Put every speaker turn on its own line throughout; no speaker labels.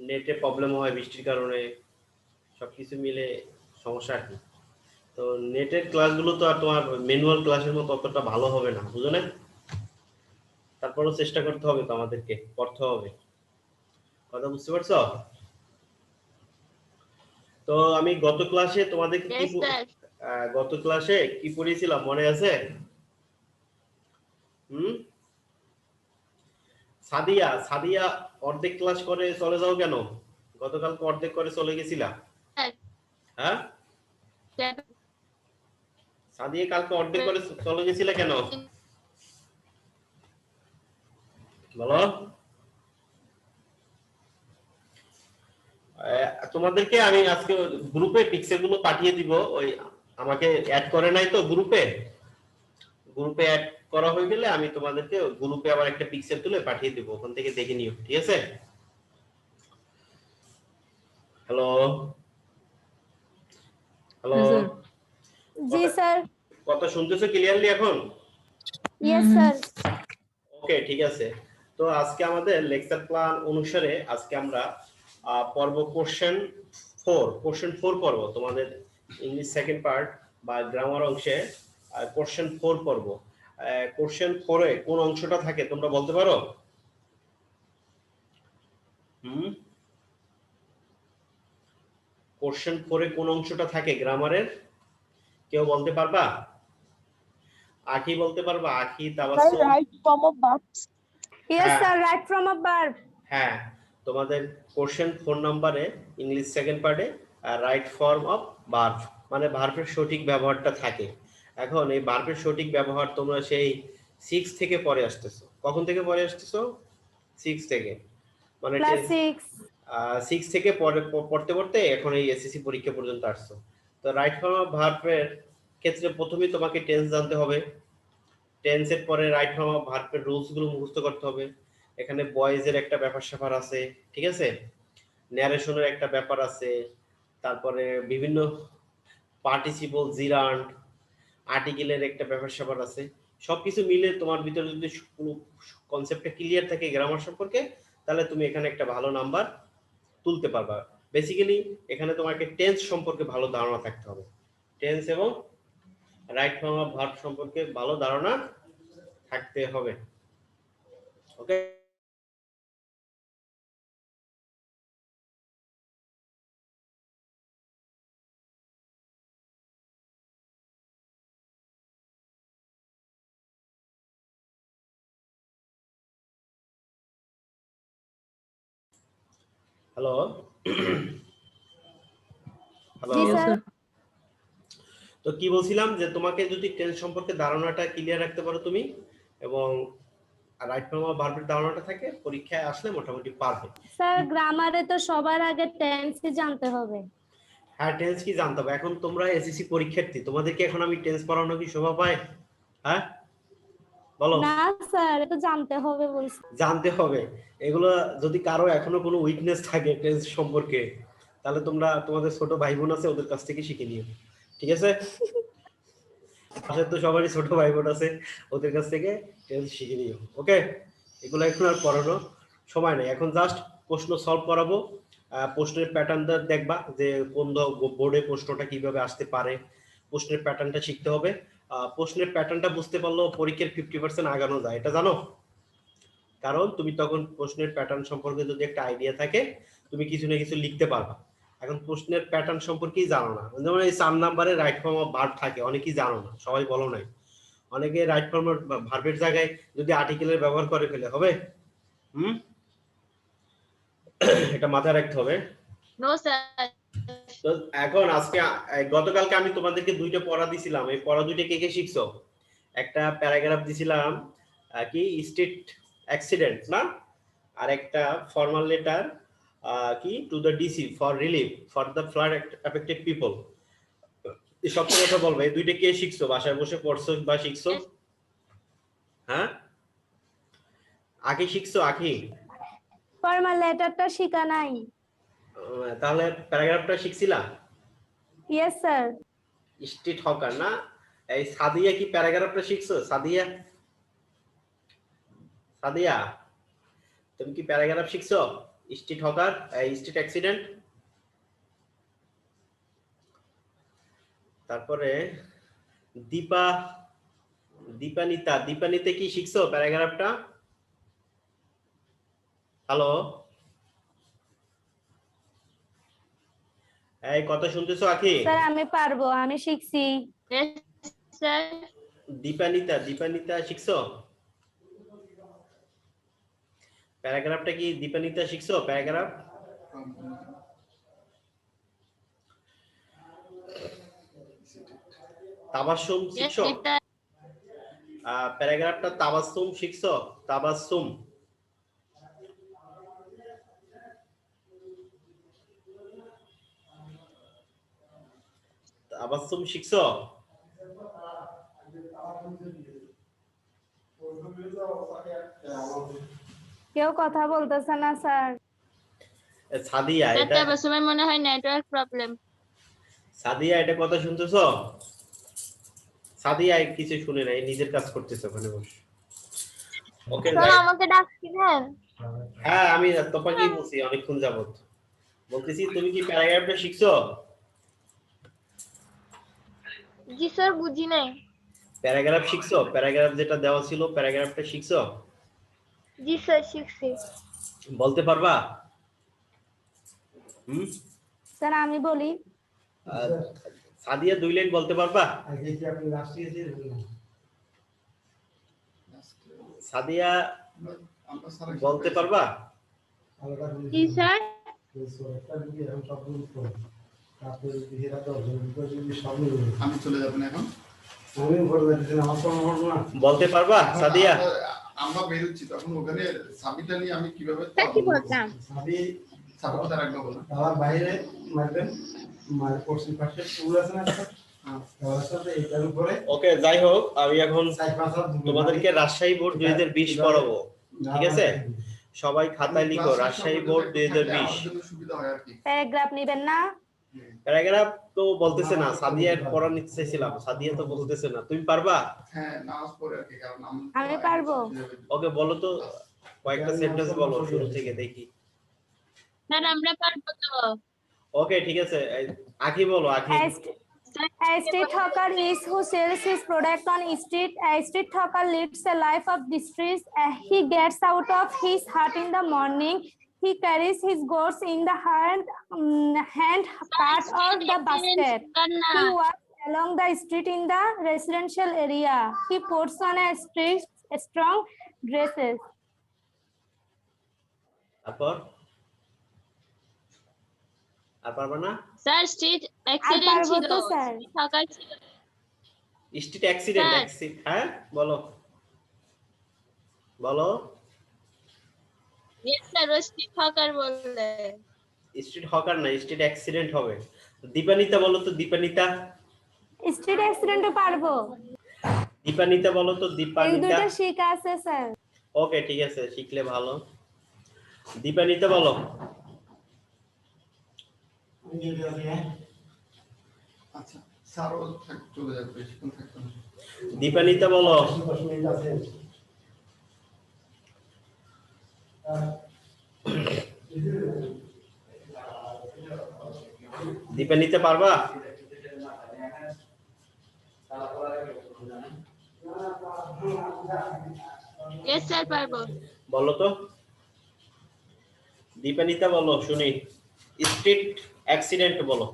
নেটে প্রবলেম হয় বৃষ্টির কারণে, সবকিছু মিলে সমস্যা আর কি। তো নেটের ক্লাসগুলো তো আর তোমার ম্যানুয়াল ক্লাসের মতো অতটা ভালো হবে না, বুঝো না? তারপরেও চেষ্টা করতে হবে তো, আমাদেরকে পড়তে হবে। কথা বুঝতে পারছো? তো আমি গত ক্লাসে তোমাদেরকে কি
Yes, sir.
গত ক্লাসে কি পড়িয়েছিলাম মনে আছে? হুম, সাদিয়া সাদিয়া অর্ধেক ক্লাস করে চলে যাও কেন? গতকালকে অর্ধেক করে চলে গেছিলা।
Sir.
হ্যাঁ, সাদিয়া কালকে অর্ধেক করে চলে গেছিলা কেন বলো? তোমাদেরকে আমি আজকে গ্রুপে পিকচার গুলো পাঠিয়ে দিব। ওই আমাকে অ্যাড করে নাই তো গ্রুপে, গ্রুপে অ্যাড করা হয়ে গেলে আমি তোমাদেরকে গ্রুপে আবার একটা পিকচার তুলে পাঠিয়ে দিব, ওখান থেকে দেখে নিও, ঠিক আছে? হ্যালো হ্যালো,
জি স্যার।
কথা শুনতেছো ক্লিয়ারলি এখন?
Yes sir.
ওকে, ঠিক আছে। তো আজকে আমাদের লেকচার প্ল্যান অনুসারে আজকে আমরা পর্ব কোশ্চেন 4 পর্ব, তোমাদের ইংলিশ সেকেন্ড পার্ট বা গ্রামার অংশে কোশ্চেন 4 পর্ব। কোশ্চেন 4 এ কোন অংশটা থাকে তোমরা বলতে পারো? কোশ্চেন 4 এ কোন অংশটা থাকে গ্রামারের? কেউ বলতে পারবা? আখি বলতে পারবা? আখি, Tabassum?
Right form of verbs. Yes sir, right form of verb.
হ্যাঁ, তোমাদের কোশ্চেন 4 নম্বরে ইংলিশ সেকেন্ড পার্টে রাইট ফর্ম অফ ভার্ব, মানে ভার্বের সঠিক ব্যবহারটা থাকে। এখন এই ভার্বের সঠিক ব্যবহার তোমরা সেই 6 থেকে পরে আসতেছো। কখন থেকে পরে আসতেছো? 6 থেকে, মানে
ক্লাস 6।
6 থেকে পড়তে পড়তে এখন এই এসএসসি পরীক্ষা পর্যন্ত আসছো। তো রাইট ফর্ম অফ ভার্বের ক্ষেত্রে প্রথমেই তোমাকে টেন্স জানতে হবে। টেন্সের পরে রাইট ফর্ম অফ ভার্বের রুলস গুলো মুখস্থ করতে হবে। এখানে বয়েজের একটা ব্যাপার স্যাপার আছে, ঠিক আছে? ন্যারেশনের একটা ব্যাপার আছে, তারপরে বিভিন্ন পার্টিসিপল, জিরান্ড, আর্টিকেলের একটা ব্যাপার স্যাপার আছে। সবকিছু মিলে তোমার ভিতরে যদি পুরো কনসেপ্টটা ক্লিয়ার থাকে গ্রামার সম্পর্কে, তাহলে তুমি এখানে একটা ভালো নাম্বার তুলতে পারবা। বেসিক্যালি এখানে তোমাকে টেন্স সম্পর্কে ভালো ধারণা থাকতে হবে, টেন্স এবং রাইট ফর্ম অফ ভার্ব সম্পর্কে ভালো ধারণা থাকতে হবে। ওকে, হ্যালো হ্যালো।
জি স্যার।
তো কি বলছিলাম যে তোমাকে যদি টেন্স সম্পর্কে ধারণাটা ক্লিয়ার রাখতে পারো তুমি, এবং রাইট ফর্ম অফ ভার্বের ধারণাটা থাকে, পরীক্ষায় আসলে মোটামুটি পারবে।
স্যার গ্রামারে তো সবার আগে টেন্সই জানতে হবে।
হ্যাঁ, টেন্স কি জানতে হবে। এখন তোমরা এসএসসি পরীক্ষার্থী, তোমাদেরকে এখন আমি টেন্স পড়ানো কি শোভা পায়? হ্যাঁ বলো।
না স্যার, এটা জানতে হবে বলছি।
জানতে হবে। এগুলো যদি কারো এখনো কোনো উইকনেস থাকে টেন্স সম্পর্কে, তাহলে তোমরা তোমাদের ছোট ভাই বোন আছে, ওদের কাছ থেকে শিখে নিও, ঠিক আছে? আসলে তো সবারই ছোট ভাই বোন আছে, ওদের কাছ থেকে টেন্স শিখে নিও। ওকে, এগুলো এখন আর পড়ানো সময় নেই, এখন জাস্ট প্রশ্ন সলভ করাবো। প্রশ্নের প্যাটার্নটা দেখবা যে কোন বোর্ডে প্রশ্নটা কিভাবে আসতে পারে, প্রশ্নের প্যাটার্নটা শিখতে হবে। প্রশ্নের প্যাটার্নটা বুঝতে পারলেও পরীক্ষার 50% আগানো যায়, এটা জানো? কারণ তুমি তখন প্রশ্নের প্যাটার্ন সম্পর্কে যদি একটা আইডিয়া থাকে, তুমি কিছু না কিছু লিখতে পারবা। এখন প্রশ্নের প্যাটার্ন সম্পর্কেই জানো না, যেমন এই 4 নম্বরে রাইট ফর্ম অফ ভার্ব থাকে, অনেকেই জানো না, সবাই বলো নাই। অনেকে রাইট ফর্ম অফ ভার্বের জায়গায় যদি আর্টিকেলের ব্যবহার করে ফেলে, হবে? এটা মাথায় রাখতে হবে।
No, sir.
তো এখন আজকে গতকালকে আমি তোমাদেরকে দুইটা পড়া দিছিলাম, এই পড়া দুইটা কে কে শিখছো? একটা প্যারাগ্রাফ দিছিলাম কি স্টেট অ্যাক্সিডেন্ট না, আর একটা ফর্মাল লেটার কি to the DC for relief for the flood affected people. এই সব কথা বলবো, এই দুইটা কে শিখছো? বাসায় বসে পড়ছো বা শিখছো? হ্যাঁ, আখি শিখছো? আখি
ফর্মাল লেটারটা শিখা নাই।
তাহলে প্যারাগ্রাফটা শিখছিলা?
Yes sir.
স্ট্রিট হকার না? এই সাদিয়া কি প্যারাগ্রাফটা শিখছো? সাদিয়া, সাদিয়া তুমি কি প্যারাগ্রাফ শিখছো? Street hawker, street accident. তারপরে দীপা, দীপানিতা, দীপানিতে কি শিখছো প্যারাগ্রাফটা? হ্যালো, এই কথা শুনতেছো আখি?
স্যার আমি পারবো, আমি শিখছি।
Yes, sir.
দীপানিতা, দীপানিতা শিখছো প্যারাগ্রাফটা? কি দীপানিতা শিখছো প্যারাগ্রাফ? তাবাসসুম
Yes,
শিখছো?
Rita.
প্যারাগ্রাফটা তাবাসসুম শিখছো? তাবাসসুম, তাবাসসুম শিখছো?
কেউ কথা বলতেছে না স্যার।
সাদিয়া,
Sir,
এটা
তাবাসসুমের মনে হয় নেটওয়ার্ক প্রবলেম।
সাদিয়া, এটা কথা শুনতেছো? সাদিয়া কিছু শুনে নাই, নিজের কাজ করতেছে ওখানে বসে। ওকে,
স্যার আমাকে ডাকছিলেন?
হ্যাঁ আমি তোমাকেই বলছি অনেকক্ষণ যাবত, বলতেছি তুমি কি প্যারাগ্রাফটা শিখছো?
জি স্যার, বুঝি নাই।
প্যারাগ্রাফ শিখছো? প্যারাগ্রাফ যেটা দেওয়া ছিল প্যারাগ্রাফটা শিখছো?
জি স্যার, শিখছি।
বলতে পারবা? হুম,
স্যার আমি বলি।
সাদিয়া 2 লাইন বলতে পারবা? সাদিয়া বলতে পারবা?
জি স্যার।
আমি চলে যাবেন এখন।
বলতে পারবা সাদিয়া?
আমরা বেরোচ্ছি তখন ওখানে সাবিটা নিয়ে আমি কিভাবে
স্যার কি বলতাম?
সাবিটা তার আগে বলো।
তার বাইরে মারবেন, মার পশ্চিম পাশে পুল আছে না, তার সাথে এটার উপরে।
ওকে, যাই হোক আমি এখন তোমাদেরকে রাজশাহী বোর্ড 2020 পড়াবো, ঠিক আছে? সবাই খাতায় লিখো রাজশাহী বোর্ড 2020।
সুবিধা হয় আর কি।
প্যারাগ্রাফ নেবেন না?
প্যারাগ্রাফ তো বলতেছে না, সাদিয়ার পড়া নিতে চাইছিলাম, সাদিয়া তো বলতেছে না। তুমি পারবা?
হ্যাঁ, নামাজ পড়ে আর কি, কারণ
আমি পারবো।
ওকে, বলো তো কয়েকটা সেন্টেন্স বলো শুরু থেকে দেখি।
স্যার আমরা পারবো তো।
ওকে, ঠিক আছে, আখি বলো, আখি।
A street hawker is who sells his product on street. A street hawker leads a life of distress. He gets out of his hut in the morning. He carries his goods in the hand part of the basket. He walks along the street in the residential area. He puts on a strong dresses.
তারপর আর পারবা না?
Sir street accident
পারবো
ছিল।
তো, sir.
থাকার ছিল।
Street accident, হ্যাঁ বলো বলো।
ইয়েস স্যার, ও স্ট্রিট হকার বললে।
স্ট্রিট হকার না, স্ট্রিট অ্যাক্সিডেন্ট হবে। দীপানিতা বলো তো, দীপানিতা।
স্ট্রিট অ্যাক্সিডেন্টও পারবো।
দীপানিতা বলো তো,
এই
দীপানিতা।
দুটো শিখা আছে স্যার।
ওকে, ঠিক আছে, শিখলে ভালো। দীপানিতা বলো।
আচ্ছা, স্যারও চলে যাবে, বেশিক্ষণ থাকবে না।
দীপানিতা বলো।
10 মিনিট আছে।
দীপানিতা পারবা?
ইয়েস স্যার, পারবো।
বলো তো দীপানিতা, বলো শুনি। স্ট্রিট অ্যাক্সিডেন্ট বলো।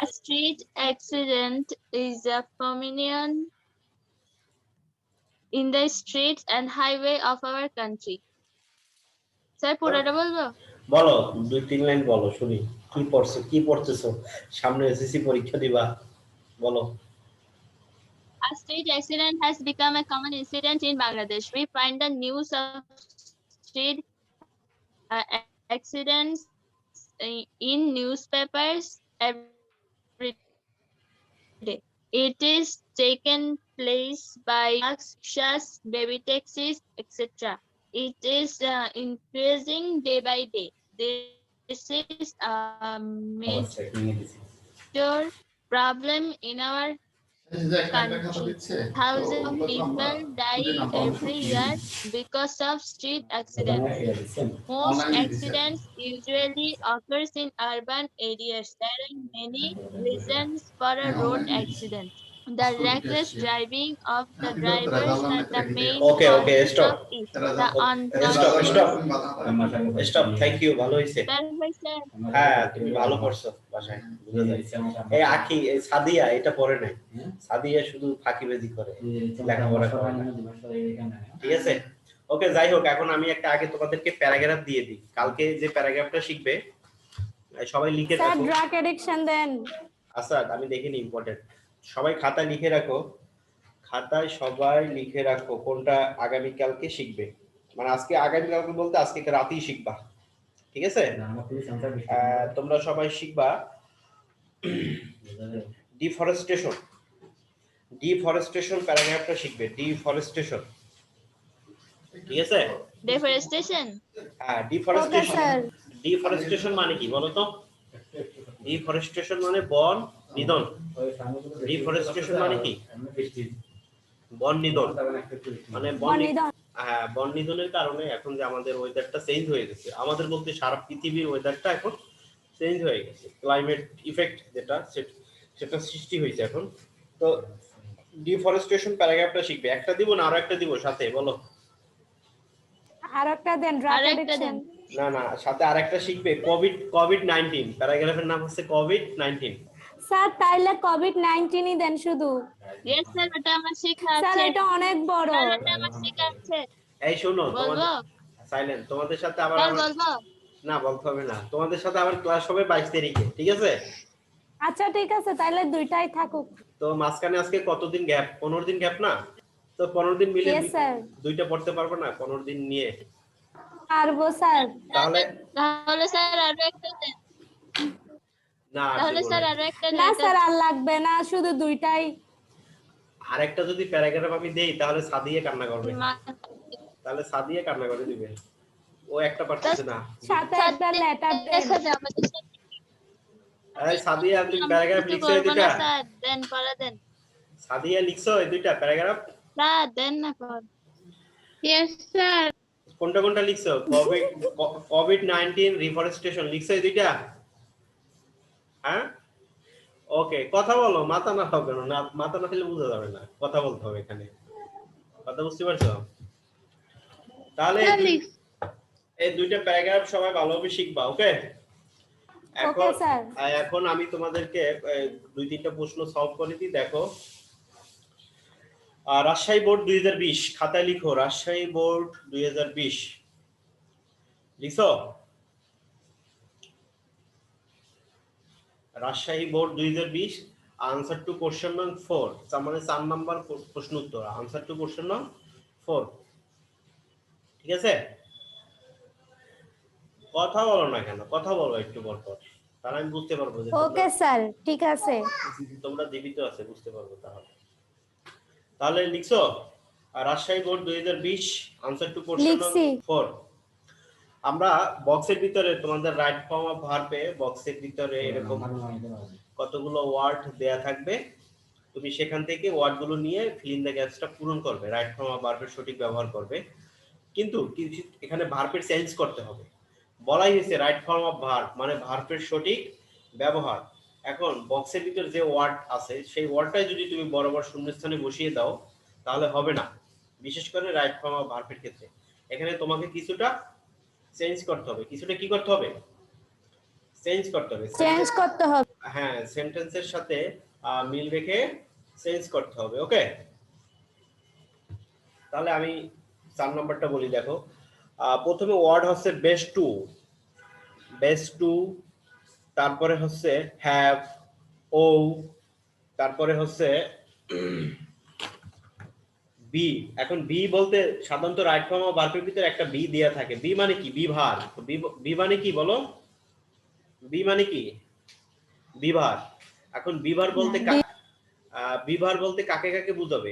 A street accident is a phenomenon in the streets and highway of our country. Sir পুরোটা বলবো?
বলো, 2-3 লাইন বলো শুনি। কি পড়ছো, কি পড়তেছো? সামনে এসএসসি পরীক্ষা দিবা, বলো।
A street accident has become a common incident in Bangladesh. We find the news of street accidents in newspapers every day. It is taken place by rickshaws, baby taxis, etc. It is increasing day by day. This is a major problem in our
এই যে একটা খাতা
country.
দিচ্ছে তো
Thousands of
ওগুলো তো আমরা
people die
খুঁজে না পাবো
every year because of street accidents. Most
Online
accidents usually occurs in urban areas. There are many reasons for a road accident. The reckless driving of the drivers are the main
Okay, okay,
causes
stop.
of it. The
Stop,
unconscious
stop. Stop, thank you, ভালো হয়েছে। হ্যাঁ, তুমি ভালো করছো, বাসায় বুঝা যায়। এই আখি, এই সাদিয়া এটা পড়ে নাই, সাদিয়া শুধু ফাঁকিবাজি করে, লেখাপড়া করে না। ঠিক আছে, ওকে, যাই হোক, এখন আমি একটা আগে তোমাদেরকে প্যারাগ্রাফ দিয়ে দিই। কালকে যে প্যারাগ্রাফটা শিখবে সবাই লিখে
স্যার
রাখো।
ড্রাগ এডিকশন দেন।
আচ্ছা, আমি দেখিনি, ইম্পর্টেন্ট। সবাই খাতায় লিখে রাখো, খাতায় সবাই লিখে রাখো কোনটা আগামী কালকে শিখবে। মানে আজকে আগামী কালকে বলতে আজকে রাতেই শিখবা, ঠিক আছে? তোমরা সবাই শিখবা ডিফরেস্টেশন। ডিফরেস্টেশন প্যারাগ্রাফটা শিখবে, ডিফরেস্টেশন, ঠিক আছে?
Deforestation.
হ্যাঁ,
ওকে
ডিফরেস্টেশন।
স্যার।
ডিফরেস্টেশন মানে কি বলো তো? ডিফরেস্টেশন মানে বন নিধন। ডিফরেস্টেশন মানে কি? বন নিধন। মানে
বনিদন।
হ্যাঁ, বন নিধনের কারণে এখন যে আমাদের ওয়েদারটা চেঞ্জ হয়ে গেছে, আমাদের বলতে সারা পৃথিবীর ওয়েদারটা এখন চেঞ্জ হয়ে গেছে। ক্লাইমেট ইফেক্ট যেটা সেটা সৃষ্টি হয়েছে এখন। তো ডিফরেস্টেশন প্যারাগ্রাফটা শিখবে। একটা দিব না আরো একটা দিব সাথে, বলো?
আর একটা দেন ড্রাগ
আরেকটা
এডিকশন।
দেন।
না না, সাথে আরেকটা শিখবে, কোভিড-19। প্যারাগ্রাফের নাম হচ্ছে কোভিড-19।
স্যার তাইলে কোভিড-19 ই দেন শুধু।
Yes sir, ওটা আমার শেখা
স্যার
আছে।
এটা অনেক বড়।
স্যার ওটা আমার শেখা আছে।
এই শোনো,
বলবো?
সাইলেন্ট, তোমাদের সাথে আবার
স্যার বলবো?
না, বলতে হবে না। তোমাদের সাথে আবার ক্লাস হবে 22 তারিখে, ঠিক আছে?
আচ্ছা ঠিক আছে, তাইলে দুইটাই থাকুক।
তো মাঝখানে আজকে কতদিন গ্যাপ? 15 দিন গ্যাপ না? তো 15 দিন মিলে
Yes, sir.
দুইটা পড়তে পারবো না 15 দিন নিয়ে?
পারবো স্যার।
তাহলে স্যার আরো একটা দেন।
না,
তাহলে স্যার আরো একটা
না
দেন।
স্যার আর লাগবে না, শুধু দুইটাই।
আরেকটা যদি প্যারাগ্রাফ আমি দেই তাহলে সাদিয়ে কান্না করবে,
মা-
তাহলে সাদিয়ে কান্না করে দিবে, ও একটা পারতেছে না।
সাথে একটা লেটার দেন।
সাথে আমাদের সাথে
এই সাদিয়া, তুমি
আমরা
প্যারাগ্রাফ
কিছু
লিখছো এই
করবো না
দুইটা?
স্যার, দেন পড়া দেন।
সাদিয়া লিখছো এই দুইটা প্যারাগ্রাফ?
স্যার দেন না পড়। Yes sir.
কোনটা কোনটা লিখছো? কোভিড-19 রিফরেস্টেশন লিখছো এই দুইটা? হ্যাঁ, ওকে, কথা বলো, মাথা না হবে না, মাথা না খেলে বোঝা যাবে না, কথা বলতে হবে এখানে, কথা বুঝতে পারছো? তাহলে এই দুইটা প্যারাগ্রাফ সবাই ভালোভাবে শিখবা, ওকে? এখন
ওকে স্যার।
এখন আমি তোমাদেরকে দুই তিনটা প্রশ্ন সলভ করে দিই, দেখো। রাজশাহী বোর্ড 2020, খাতায় লিখো রাজশাহী বোর্ড 2020 লিখছো? Rajshahi board 2020, answer to question নং 4, তার মানে 4 নাম্বার প্রশ্ন উত্তর, আনসার টু কোশ্চেন নং 4, ঠিক আছে? কথা বলো না কেন? কথা বলো একটু পর পর, তাহলে আমি বুঝতে পারবো যে
ওকে স্যার ঠিক আছে।
তোমরা জীবিত আছে, বুঝতে পারবো। তাহলে লিখছো Rajshahi board 2020, answer to question নং
লিখছি।
4। আমরা বক্সের ভিতরে তোমাদের রাইট ফর্ম অফ ভার্বে, বক্সের ভিতরে এরকম কতগুলো ওয়ার্ড দেয়া থাকবে, তুমি সেখান থেকে ওয়ার্ডগুলো নিয়ে ফিল ইন দ্য গ্যাপসটা পূরণ করবে, রাইট ফর্ম অফ ভার্বের সঠিক ব্যবহার করবে। কিন্তু এখানে ভার্বের চেঞ্জ করতে হবে। বলাই হয়েছে রাইট ফর্ম অফ ভার্ব মানে ভার্বের সঠিক ব্যবহার। এখন বক্সের ভিতর যে ওয়ার্ড আছে সেই ওয়ার্ডটাই যদি তুমি বরাবর শূন্যস্থানে বসিয়ে দাও তাহলে হবে না, বিশেষ করে রাইট ফর্ম অফ ভার্বের ক্ষেত্রে। এখানে তোমাকে কিছুটা চেঞ্জ করতে হবে। কিছুটা কি করতে হবে? চেঞ্জ করতে হবে।
চেঞ্জ করতে হবে।
হ্যাঁ, সেন্টেন্সের সাথে মিল রেখে চেঞ্জ করতে হবে, ওকে? তাহলে আমি 4 নাম্বারটা বলি, দেখো। প্রথমে ওয়ার্ড হচ্ছে বেস্ট টু, বেস্ট টু, তারপরে হচ্ছে হ্যাভ, ও, তারপরে হচ্ছে বি। এখন বি বলতে সাধারণত রাইট ফর্ম অফ ভার্বের ভিতরে একটা বি দেয়া থাকে। বি মানে কি? বিভার। বি মানে কি বলো? বি মানে কি? বিভার। এখন বিভার বলতে বিভার বলতে কাকে কাকে বুঝাবে?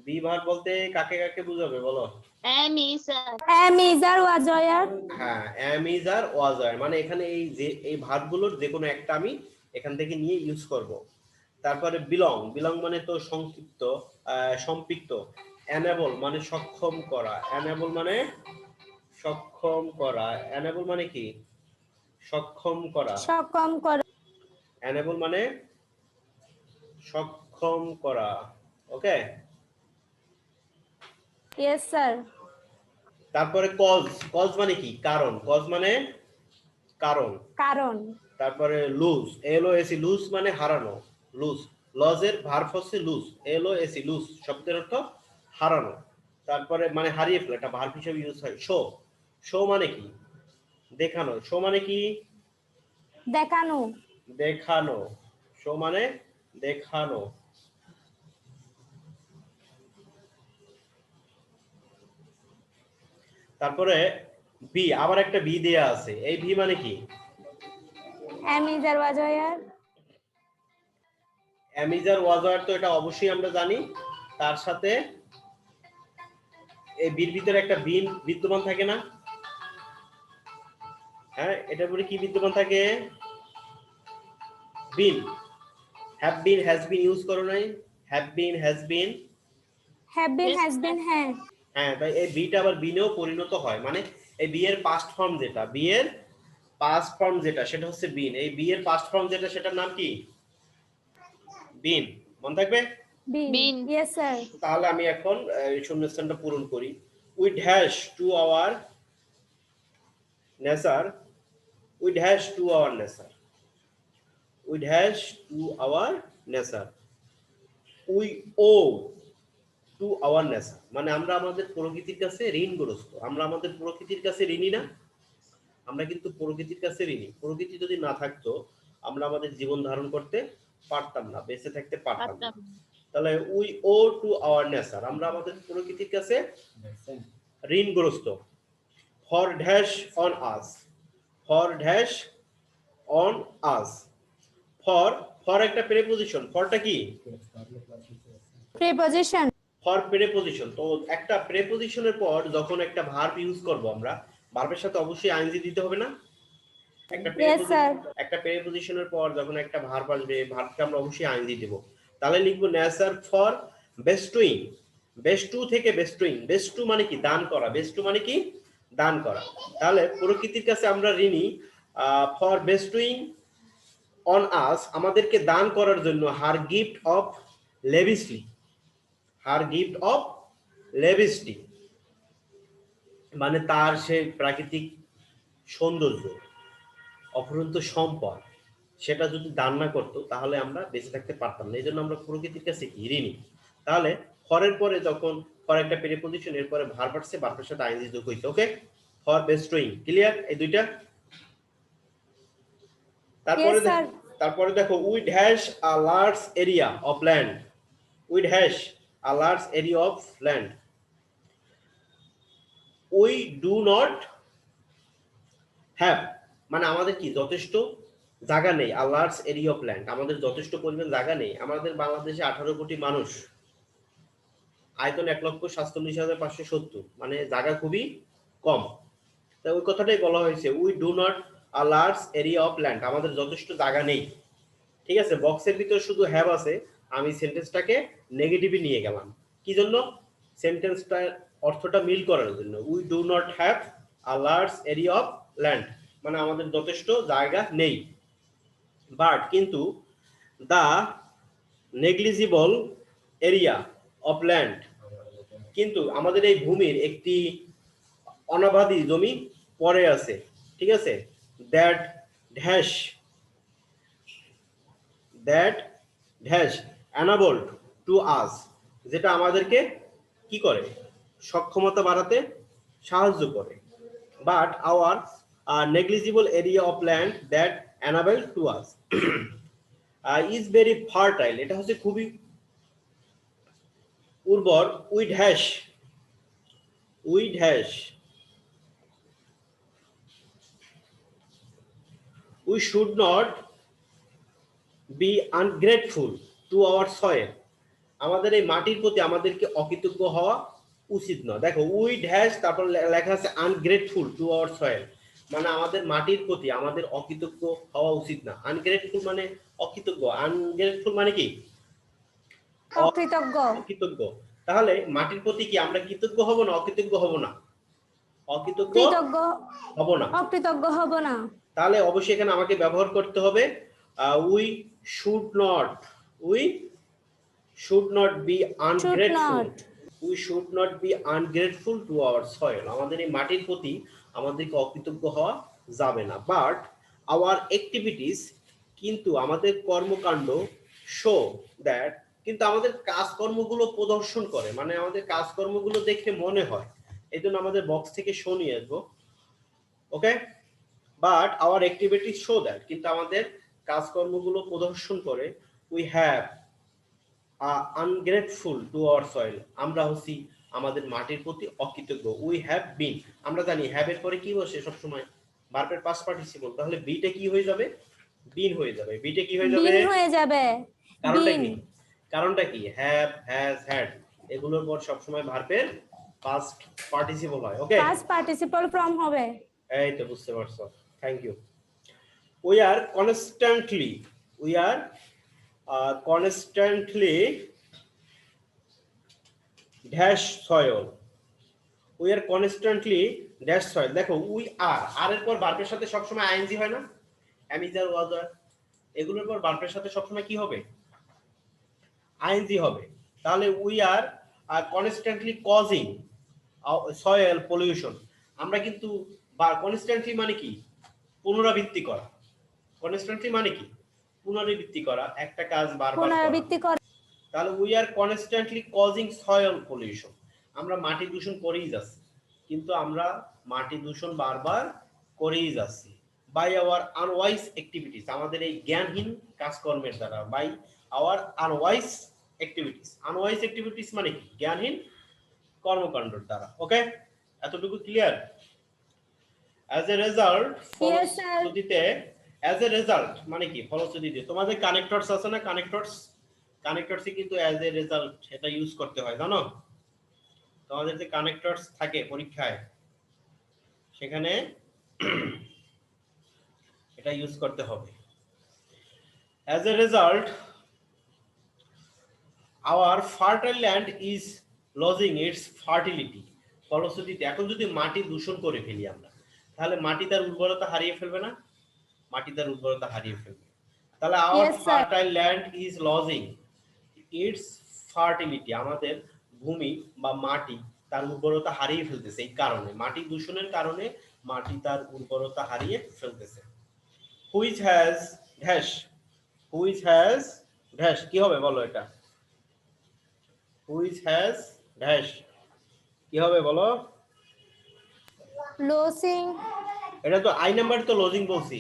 বিভার বলতে কাকে কাকে বুঝাবে বলো?
am is
am is R was are।
হ্যাঁ, am is R was are, মানে এখানে এই যে এই ভার্বগুলোর যে কোনো একটা আমি এখান থেকে নিয়ে ইউজ করব। তারপরে বিলং, বিলং মানে তো সংক্ষিপ্ত, সম্পৃক্ত। এনেবল মানে সক্ষম করা, এনেবল মানে সক্ষম করা, এনেবল মানে কি? সক্ষম করা,
সক্ষম করা।
এনেবল মানে সক্ষম করা। ওকে,
Yes, sir.
তারপরে কজ, কজ মানে কি? কারণ, কজ মানে কারণ।
কারণ।
তারপরে লুজ, LOSE, লুজ মানে হারানো, লুজ। লজের ভার্ব হচ্ছে লুজ, LOSE, লুজ শব্দের অর্থ হারানো। তারপরে মানে হারিয়ে ফেলা, এটা ভার্ব হিসেবে ইউজ হয়। শো, শো মানে কি? দেখানো। শো মানে কি?
দেখানো।
দেখানো, শো মানে দেখানো। তারপরে বি, আবার একটা বি দেয়া আছে, এই বি মানে কি?
Amazer was here.
অ্যামিজার ওয়াজার, তো এটা অবশ্যই আমরা জানি। তার সাথে এই বির ভিতরে একটা বিন বিদ্যমান থাকে না? হ্যাঁ, এটার উপরে কি বিদ্যমান থাকে? Been. Have been, has been use করো নাই? Have been, has been.
Have been,
Yes,
has been, have.
হ্যাঁ, তাই এই বিটা আবার বিনেও পরিণত হয়, মানে এই বি এর পাস্ট ফর্ম যেটা, বি এর পাস্ট ফর্ম যেটা, সেটা হচ্ছে বিন। এই বি এর পাস্ট ফর্ম যেটা, সেটার নাম কি? বিন। মনে থাকবে?
Been.
Been.
Yes, sir.
তাহলে আমি এখন শূন্যস্থানটা পূরণ করি। We dash to our nature, we dash to our nature, we dash to our nature, we owe to our nature. মানে আমরা আমাদের প্রকৃতির কাছে ঋণগ্রস্ত। আমরা আমাদের প্রকৃতির কাছে ঋণী না? আমরা কিন্তু প্রকৃতির কাছে ঋণী। প্রকৃতি যদি না থাকতো, আমরা আমাদের জীবন ধারণ করতে পারতাম না, বেঁচে থাকতে পারতাম না। তাহলে we owe to our nature, আমরা আমাদের প্রকৃতির কাছে ঋণগ্রস্ত। For dash on us, for dash on us. For, for একটা প্রেপোজিশন। ফরটা কি?
Preposition.
For preposition. তো একটা প্রেপোজিশনের পর যখন একটা ভার্ব ইউজ করব, আমরা ভার্বের সাথে অবশ্যই আইএনজি দিতে হবে না?
Yes, sir.
একটা প্রেপোজিশনের পর যখন একটা ভার্ব আসবে, ভার্বকে আমরা অবশ্যই আইএনজি দেব। তাহলে লিখবো নেচার ফর বেস্টুইং, বেস্টু থেকে বেস্টুইং। বেস্টু মানে কি? দান করা। বেস্টু মানে কি? দান করা। তাহলে প্রকৃতির কাছে আমরা ঋণী ফর বেস্টুইং অন আস, আমাদেরকে দান করার জন্য her gift of lavishly, her gift of lavishly মানে তার সেই প্রাকৃতিক সৌন্দর্য, অফুরন্ত সম্পদ, সেটা যদি দান না করতো তাহলে আমরা বেঁচে থাকতে পারতাম না। এই জন্য আমরা প্রকৃতির কাছে কি? ঋণী। তাহলে ফরের পরে যখন ফর একটা প্রিপোজিশন, এর পরে ভার্ব আসছে, ভার্বের সাথে আইএনজি যোগ হইছে। ওকে, ফর বেস্ট্রোয়িং। ক্লিয়ার এই দুইটা? তারপরে
Yes, sir.
তারপরে দেখো we dash a large area of land, we dash a large area of land, we do not have মানে আমাদের কি যথেষ্ট জায়গা নেই। A large area of land, আমাদের যথেষ্ট পরিমাণ জায়গা নেই। আমাদের বাংলাদেশে 18 কোটি মানুষ, আয়তন 1,47,570, মানে জায়গা খুবই কম। তাই ওই কথাটাই বলা হয়েছে, we do not a large area of land, আমাদের যথেষ্ট জায়গা নেই। ঠিক আছে, বক্সের ভিতর শুধু হ্যাভ আছে, আমি সেন্টেন্সটাকে নেগেটিভে নিয়ে গেলাম। কি জন্য? সেন্টেন্সটার অর্থটা মিল করার জন্য। We do not have a large area of land মানে আমাদের যথেষ্ট জায়গা নেই। বাট কিন্তু দা নেগলিজিবল এরিয়া অফ ল্যান্ড, কিন্তু আমাদের এই ভূমির একটি অনাবাদি জমি পড়ে আছে। ঠিক আছে, that dash, that dash enabled to us, যেটা আমাদেরকে কি করে? সক্ষমতা বাড়াতে সাহায্য করে। But hour negligible area of land that enabled to us is very fertile, এটা হচ্ছে খুবই উর্বর। We dash, we dash, we should not be ungrateful to our soil, আমাদের এই মাটির প্রতি আমাদেরকে অকৃতজ্ঞ হওয়া উচিত নয়। দেখো উই ড্যাশ, তারপর লেখা আছে আনগ্রেটফুল টু আওয়ার সয়েল, মানে আমাদের মাটির প্রতি আমাদের অকৃতজ্ঞ হওয়া উচিত না। আনগ্রেটফুল মানে অকৃতজ্ঞ, আনগ্রেটফুল মানে কি
অকৃতজ্ঞ।
অকৃতজ্ঞ। তাহলে মাটির প্রতি কি আমরা কৃতজ্ঞ হব না অকৃতজ্ঞ হব না? অকৃতজ্ঞ
কৃতজ্ঞ
হব না।
অকৃতজ্ঞ হব না।
তাহলে অবশ্যই এখানে আমাকে ব্যবহার করতে হবে we should not be ungrateful. We should not be ungrateful to our soil. আমাদের এই মাটির প্রতি আমাদেরকে অকৃতজ্ঞ হওয়া যাবে না। বাট আওয়ার অ্যাক্টিভিটিস, কিন্তু আমাদের কর্মকাণ্ড, শো দ্যাট, কিন্তু আমাদের কাজকর্মগুলো প্রদর্শন করে, মানে আমাদের কাজকর্মগুলো দেখে মনে হয়, এই জন্য আমাদের বক্স থেকে শো নিয়ে আসবো। Okay, but our activities show that, কিন্তু আমাদের কাজকর্মগুলো প্রদর্শন করে we have ungrateful to our soil, আমরা হচ্ছি আমাদের মাটির প্রতি অকৃতজ্ঞ। উই হ্যাভ বিন, আমরা জানি হ্যাভ এর পরে কি বসে সবসময় ভার্বের পাস্ট পার্টিসিপল, তাহলে বিটা কি হয়ে যাবে? বিন হয়ে যাবে। বিটা কি হয়ে যাবে?
বিন হয়ে যাবে।
কারণটা কি? কারণটা কি? হ্যাভ, হ্যাজ, হ্যাড এগুলোর পর সবসময় ভার্বের পাস্ট পার্টিসিপল হয়। ওকে,
পাস্ট পার্টিসিপল ফর্ম হবে।
এই তো বুঝতে পারছো, thank you. We are constantly dash soil. We are constantly dash soil. দেখো উই আর এর পর ভার্বের সাথে সবসময় আইএনজি হয় না? এম ইজ আর, ওয়াজ আর, এগুলোর পর ভার্বের সাথে সবসময় কি হবে? আইএনজি হবে। তাহলে we are constantly causing soil pollution. আমরা কিন্তু কনস্ট্যান্টলি মানে কি? পুনরাবৃত্তি করা। কনস্ট্যান্টলি মানে কি? পুনরাবৃত্তি করা, একটা কাজ বারবার করা।
পুনরাবৃত্তি করা।
তাহলে we are constantly causing soil pollution. আমরা মাটি দূষণ করেই যাচ্ছি, কিন্তু আমরা মাটি দূষণ বারবার করেই যাচ্ছি বাই আওয়ার আনওয়াইজ অ্যাক্টিভিটিস, আমাদের এই জ্ঞানহীন কাজকর্মের দ্বারা। By our unwise activities. Unwise activities মানে কি? জ্ঞানহীন কর্মকাণ্ডের দ্বারা। ওকে, এতটুকু clear? As a result,
Yes, sir.
ফলশ্রুতিতে, অ্যাজ এ রেজাল্ট মানে কি? ফলশ্রুতিতে তোমাদের কানেক্টরস আছে না? কানেক্টরসে কিন্তু অ্যাজ এ রেজাল্ট এটা ইউজ করতে হয়, জানো? তোমাদের যে কানেক্টরস থাকে পরীক্ষায়, সেখানে এটা ইউজ করতে হবে। As a result our fertile land is losing its fertility. ফলশ্রুতিতে এখন যদি মাটি দূষণ করে ফেলি আমরা, তাহলে মাটি তার উর্বরতা হারিয়ে ফেলবে না? মাটি তার উর্বরতা হারিয়ে ফেলবে। তাহলে our
Yes, sir.
Fertile land is losing its fertility, আমাদের ভূমি বা মাটি তার উর্বরতা হারিয়ে ফেলতেছে। এই কারণে, মাটি দূষণের কারণে মাটি তার উর্বরতা হারিয়ে ফেলতেছে। Which has dash, which has dash, কি হবে বলো এটা? হুইচ হ্যাজ ড্যাশ কি হবে বলো?
লসিং
এটা তো আই নাম্বার, তো লজিং বলছি।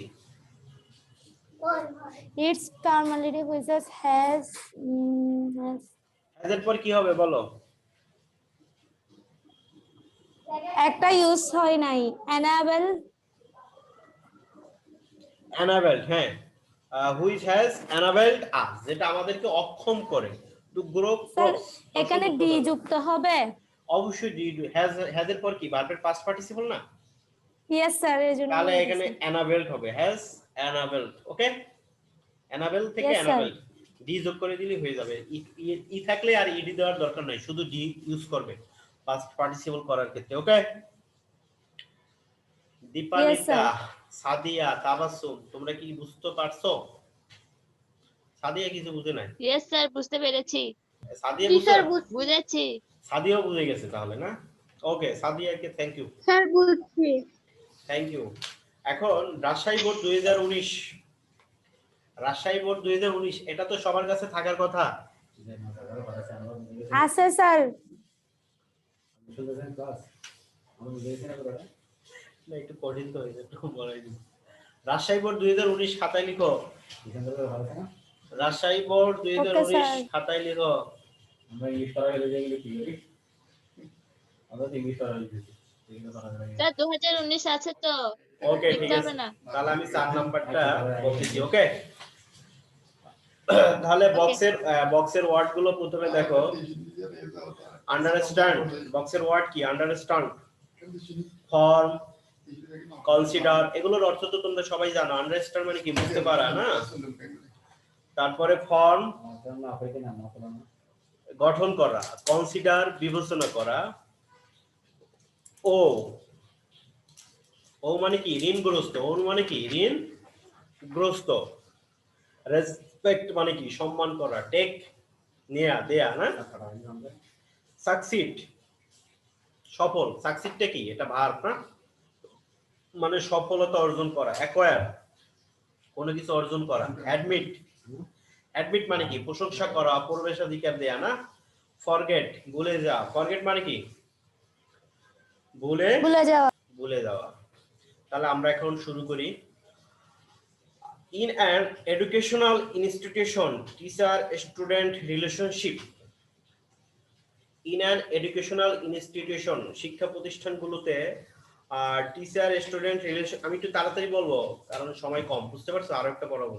ইটস টার্মালিটি হুইচ হ্যাজ
হ্যাজ এর পর কি হবে বলো?
একটা ইউজ হয় নাই। এনাবেল,
এনাবেলড, হ্যাঁ, হুইচ হ্যাজ এনাবেলড আস, যেটা আমাদেরকে অক্ষম করে টু গ্রো
স্যার
ক্রপস।
এখানে ডি যুক্ত হবে।
অবশ্যই ডি, হ্যাজ এর পর কি? ভার্বের পাস্ট পার্টিসিপল না?
ইয়েস স্যার, এর জন্য
তাহলে এখানে এনাবেলড হবে, হ্যাজ এনাবেলড। ওকে, এনাবেল থেকে
Yes, sir.
এনাবেলড ডি যোগ করে দিলে হয়ে যাবে। ই থাকলে আর ইডি দেওয়ার দরকার নাই, শুধু ডি ইউজ করবে পাস্ট পার্টিসিপল করার ক্ষেত্রে। ওকে, দীপালিকা,
sir.
সাদিয়া, তাবাসসুম, তোমরা কি বুঝতে পারছো? সাদিয়া কিছু বুঝে নাই?
ইয়েস স্যার, বুঝতে পেরেছি।
সাদিয়া
জি
বুঝে?
স্যার, বুঝেছি।
সাদিয়াও বুঝে গেছে তাহলে না? ওকে, সাদিয়াকে থ্যাংক ইউ,
স্যার বুঝছি।
Thank you. এখন রাজশাহী বোর্ড 2019, রাজশাহী বোর্ড 2019 এটা তো সবার কাছে থাকার কথা।
আছে স্যার।
না, একটু কঠিন তো হয়েছে, একটু বলাই দিই। রাজশাহী বোর্ড 2019 খাতায় লিখো। Rajshahi board 2019
sir.
খাতায় লিখো।
আমরা ইংলিশ পড়া হলে যেগুলো কি করি, আমরা তো ইংলিশ পড়া হয়েছে।
স্যার 2019 আছে তো,
ওকে, ঠিক
লিখতে
আছে,
হবে না।
তাহলে আমি 4 নাম্বারটা বলতেছি। ওকে, তাহলে বক্সের ওয়ার্ড গুলো প্রথমে দেখো। আন্ডারস্ট্যান্ড, বক্সের ওয়ার্ড কি? আন্ডারস্ট্যান্ড, ফর্ম, কনসিডার, এগুলোর অর্থ তো তোমরা সবাই জানো। আন্ডারস্ট্যান্ড মানে কি, বুঝতে পারা না। তারপরে ফর্ম, গঠন করা। কনসিডার, বিবেচনা করা। ও, ও মানে কি, ঋণগ্রস্ত। ও মানে কি, ঋণগ্রস্ত। রেসপেক্ট মানে কি, সম্মান করা। টেক, নেয়া, দেয়া না। সাকসিড, সফল। সাকসিডটা কি, এটা ভার্ব না, মানে সফলতা অর্জন করা। অ্যাকোয়ার, কোনো কিছু অর্জন করা। অ্যাডমিট, অ্যাডমিট মানে কি, প্রশংসা করা, প্রবেশাধিকার দেয়া না। ফরগেট, ভুলে যাওয়া। ফরগেট মানে কি, ভুলে
ভুলে যাওয়া।
তাহলে আমরা এখন শুরু করি। In an educational institution, teacher-student relationship. In an educational institution, শিক্ষা প্রতিষ্ঠানগুলোতে টিচার স্টুডেন্ট রিলেশন, আমি একটু তাড়াতাড়ি বলবো কারণ সময় কম, বুঝতে পারছো, আরো একটা পড়াবো।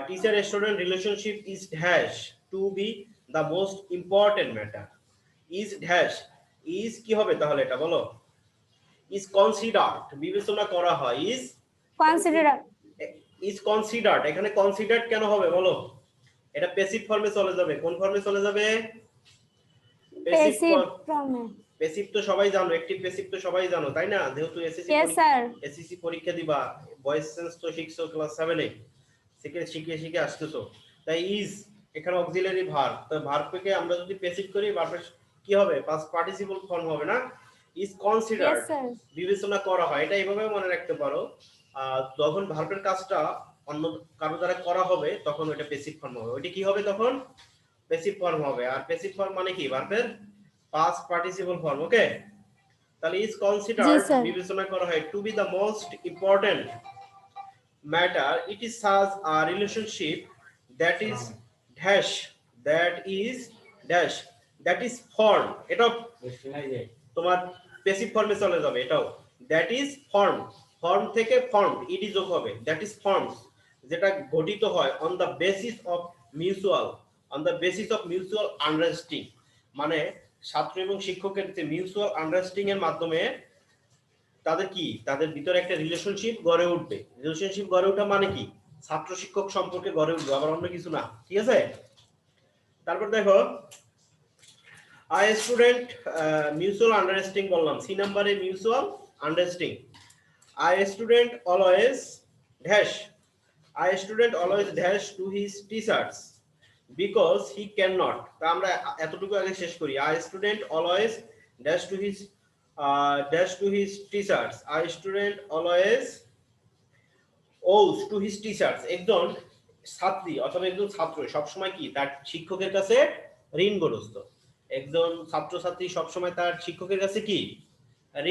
Teacher student relationship is dash to be the most important matter. Is dash, is কি হবে তাহলে, এটা বলো। is considered, বিবেচনা করা হয়। is considered, এখানে considered কেন হবে বলো। এটা প্যাসিভ ফর্মে চলে যাবে। কোন ফর্মে চলে যাবে? প্যাসিভ তো সবাই জানো, অ্যাক্টিভ প্যাসিভ তো সবাই জানো, তাই না? যেহেতু এসএসসি পরীক্ষা দিবা, ভয়েস সেন্স তো শিখছো ক্লাস 7 এ, শিখে আসতেছো। তাই ইজ এখানে অক্সিলারি ভার্ব, তো ভার্বকে আমরা যদি প্যাসিভ করি, ভার্বের কি হবে, পাস্ট পার্টিসিপল ফর্ম হবে না। ইজ কনসিডার্ড, বিবেচনা করা হয়। এটা এইভাবে মনে রাখতে পারো, যখন ভার্বের কাজটা অন্য কারো দ্বারা করা হবে তখন ওটা প্যাসিভ ফর্ম হবে। ওটা কি হবে তখন? প্যাসিভ ফর্ম হবে। আর প্যাসিভ ফর্ম মানে কি, ভার্বের পাস্ট পার্টিসিপল ফর্ম। ওকে, তাহলে ইজ কনসিডার্ড, বিবেচনা করা হয়, to be the most important matter. It is such a relationship that is dash, that is form. এটা তোমার প্যাসিভ ফর্মে চলে যাবে। এটাও দ্যাট ইজ ফর্ম, ফর্ম থেকে ফর্ম ইডি যোগ হবে। দ্যাট ইজ ফর্মস, যেটা গঠিত হয় on the basis of mutual, understanding, মানে ছাত্র এবং শিক্ষকের যে মিউচুয়াল আন্ডারস্ট্যান্ডিং এর মাধ্যমে তাদের কি, তাদের ভিতরে একটা রিলেশনশিপ গড়ে উঠবে। রিলেশনশিপ গড়ে ওঠা মানে কি, ছাত্র শিক্ষক সম্পর্কে গড়ে উঠবে, আবার অন্য কিছু না। ঠিক আছে, তারপর দেখো আই স্টুডেন্ট, মিউচুয়াল আন্ডারস্ট্যান্ডিং বললাম, সি নাম্বারে mutual understanding. I student always dash, I student always dash to his teachers because he can not. তা আমরা এতটুকু আগে শেষ করি। I student always dash to his teachers, I student always owes to his teachers. একজন ছাত্রী অথবা একজন ছাত্র সবসময় কি, তার শিক্ষকের কাছে ঋণগ্রস্ত। একজন ছাত্রছাত্রী সবসময় তার শিক্ষকের কাছে কি,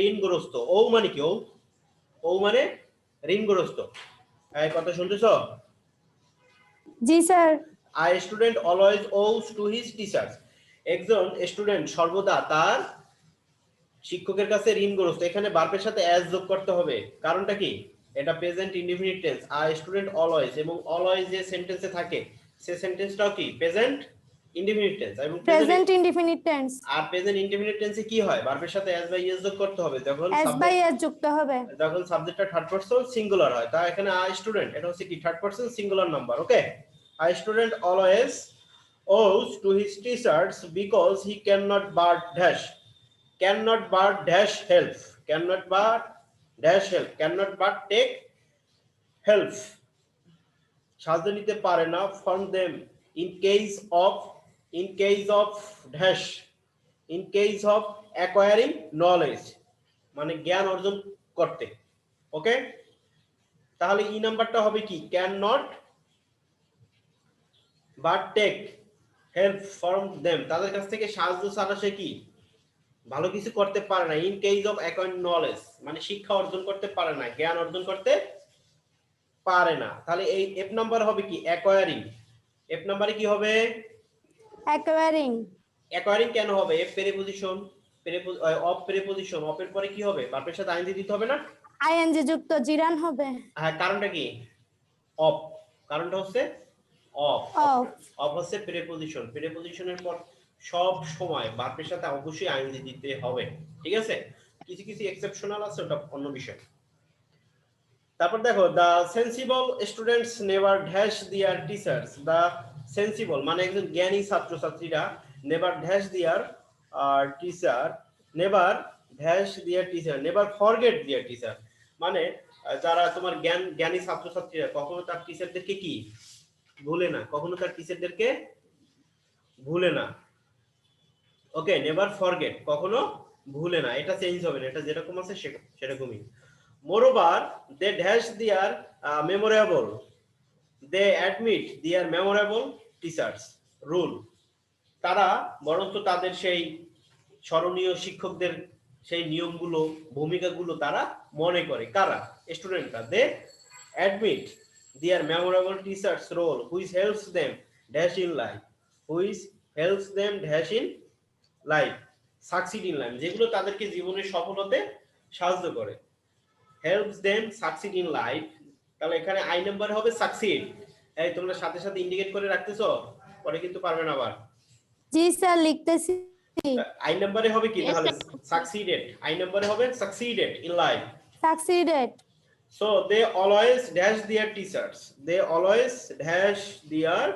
ঋণগ্রস্ত। ও মানে কি, ও মানে ঋণগ্রস্ত। এই কথা শুনতেছো?
জি sir.
I student always owes to his teachers, একজন স্টুডেন্ট সর্বদা তার শিক্ষকের কাছে ঋণগ্রস্ত। এখানে ভার্বের সাথে অ্যাজ যোগ করতে হবে। কারণটা কি, এটা present indefinite tense. I student always, এবং অলওয়েজ যে সেন্টেন্সে থাকে সে সেন্টেন্সটাও কি, প্রেজেন্ট ইনডিফিনিট টেন্স। এবং
প্রেজেন্ট ইনডিফিনিট টেন্স।
আর প্রেজেন্ট ইনডিফিনিট টেন্সে কি হয়, ভার্বের সাথে অ্যাজ বাই এস যোগ করতে হবে যখন
অ্যাজ বাই এস যুক্ত হবে,
যখন সাবজেক্টটা থার্ড পারসন সিঙ্গুলার হয়। তাই এখানে আই স্টুডেন্ট, এটা হচ্ছে কি, third person singular number. Okay, I student always owes to his teachers because he cannot but dash, cannot but dash help, cannot but dash help, cannot but take help, সাহায্য নিতে পারে না from them in case of dash, in case of acquiring knowledge, মানে জ্ঞান অর্জন করতে। ওকে, তাহলে ই নাম্বারটা হবে কি, can not but take help from them, তাদের কাছ থেকে সাহায্য ছাড়া সে কি, ভালো কিছু করতে পারে না। In case of acquiring knowledge, মানে শিক্ষা অর্জন করতে পারে না, জ্ঞান অর্জন করতে পারে না। তাহলে এই এফ নাম্বার হবে কি, অ্যাকোয়ারিং। এফ নাম্বারে কি হবে,
অ্যাকোয়ারিং।
অ্যাকোয়ারিং কেন হবে, এফ প্রিপজিশন, অফ প্রিপজিশন, অফের পরে কি হবে, ভার্বের সাথে আইএনজি দিতে হবে না,
আইএনজি যুক্ত জিরান হবে।
হ্যাঁ, কারণটা কি, অফ, কারণটা হচ্ছে অফ। অফ হচ্ছে প্রিপজিশন, প্রিপজিশনের পর সব সময় ভার্বের সাথে অবশ্যই আইএনজি দিতে হবে। ঠিক আছে, কিছু কিছু এক্সেপশনাল আছে, ওটা অন্য বিষয়। তারপর দেখো, the sensible students never dash দিয়ার টিচার্স। দ্য সেন্সিবল মানে একজন জ্ঞানী ছাত্রছাত্রীরা নেভার ড্যাশ দিয়ার টিচার, নেভার ড্যাশ দিয়ার টিচার, নেভার ফরগেট দিয়ার টিচার, মানে যারা তোমার জ্ঞানী ছাত্রছাত্রীরা কখনো তার টিচারদেরকে কি ভুলে না, কখনো তার টিচারদেরকে ভুলে না। ওকে, নেভার ফরগেট, কখনো ভুলে না, এটা চেঞ্জ হবে না, এটা যেরকম আছে সেরকমই। Moreover, they dash their memorable, they admit their memorable teachers rule. তারা বরঞ্চ তাদের সেই স্মরণীয় শিক্ষকদের সেই নিয়মগুলো, ভূমিকাগুলো তারা মনে করে। কারা? স্টুডেন্টরা। They admit their memorable teachers role which helps them dash in life, which helps them dash in life, succeed in life, যেগুলো তাদেরকে জীবনে সফল হতে সাহায্য করে। helps them succeed in life, তাহলে এখানে আই নাম্বার হবে succeed। এই তোমরা সাথে সাথে ইন্ডিকেট করে রাখতেছো, পরে কিন্তু পারবে না আবার।
জি স্যার লিখতেছি।
আই নাম্বারে হবে কি
Yes,
তাহলে?
sir.
succeeded, আই নাম্বারে হবে succeeded in life।
Succeeded.
So they always dash their teachers, they always dash their